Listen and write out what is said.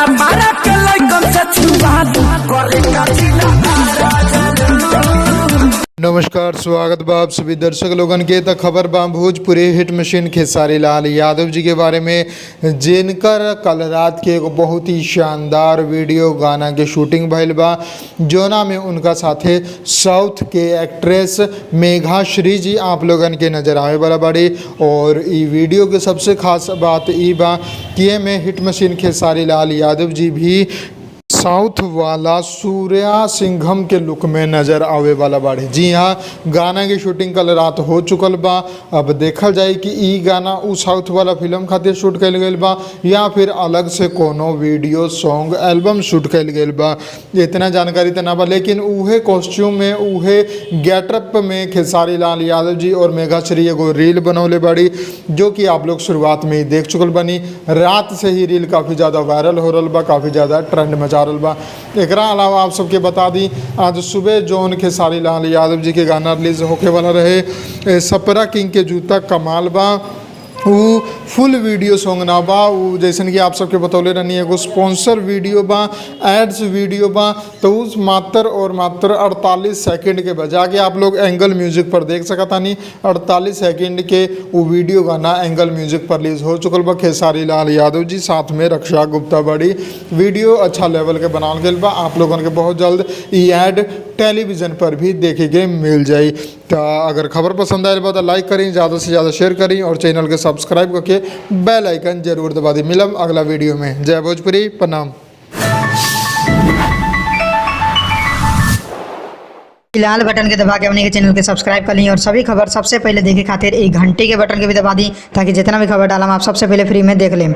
हमारा के लइकन से छुआ दू करे का जिला। नमस्कार, स्वागत बा आप सभी दर्शक लोगन के। त खबर बा भोजपुरी हिट मशीन खेसारी लाल यादव जी के बारे में, जिनकर कल रात के एगो बहुत ही शानदार वीडियो गाना के शूटिंग भइल बा, जोना में उनका साथे साउथ के एक्ट्रेस मेघा श्री जी आप लोगन के नजर आवे वाला बाड़ी। और ई वीडियो के सबसे खास बात ई बा कि एमे हिट मशीन खेसारी लाल यादव जी भी साउथ वाला सूर्या सिंघम के लुक में नज़र आवे वाला बाड़े। जी हाँ, गाना की शूटिंग कल रात हो चुकल बा। अब देखल जाए कि ई गाना उ साउथ वाला फिल्म खातिर शूट कल गई बा या फिर अलग से कोनो वीडियो सॉन्ग एल्बम शूट कल गई बा, इतना जानकारी तो ना बा। लेकिन उहे कॉस्ट्यूम में, उहे गेटअप में खेसारी लाल यादव जी और मेघा श्री एगो रील बनौले बाड़ी, जो कि आप लोग शुरुआत में ही देख चुकल बनी। रात से ही रील काफ़ी ज़्यादा वायरल हो रहा बा, काफ़ी ज़्यादा ट्रेंड मचा बा। एकरा अलावा आप सबके बता दी, आज सुबह जौन खेसारी लाल यादव जी के गाना रिलीज होके वाला रहे सपरा किंग के जूता कमाल बा, वो फुल वीडियो सॉन्ग ना बा। वो जैसे कि आप सबके बतौले रहनी एगो स्पॉन्सर वीडियो बा, एड्स वीडियो बा। तो उस मात्र और मात्र 48 सेकंड के बजा के आप लोग एंगल म्यूजिक पर देख सकता नहीं। 48 सेकंड के वो वीडियो गाना एंगल म्यूजिक पर रिलीज हो चुकल बा। खेसारी लाल यादव जी साथ में रक्षा गुप्ता बड़ी। वीडियो अच्छा लेवल के बनाल गया बा। आप लोगन के बहुत जल्द ई एड टेलीविज़न पर भी देखे के मिल जाई। तो अगर खबर पसंद आए बा तो लाइक करें, ज़्यादा से ज़्यादा शेयर करें और चैनल के सब्सक्राइब करके बेल आइकन जरूर दबा दी। मिलम अगला वीडियो में। जय भोजपुरी, प्रणाम। लाल बटन के दबा के अपने के चैनल के सब्सक्राइब कर ली और सभी खबर सबसे पहले देखे खातिर एक घंटे के बटन के भी दबा दी, ताकि जितना भी खबर डालम आप सबसे पहले फ्री में देख लें।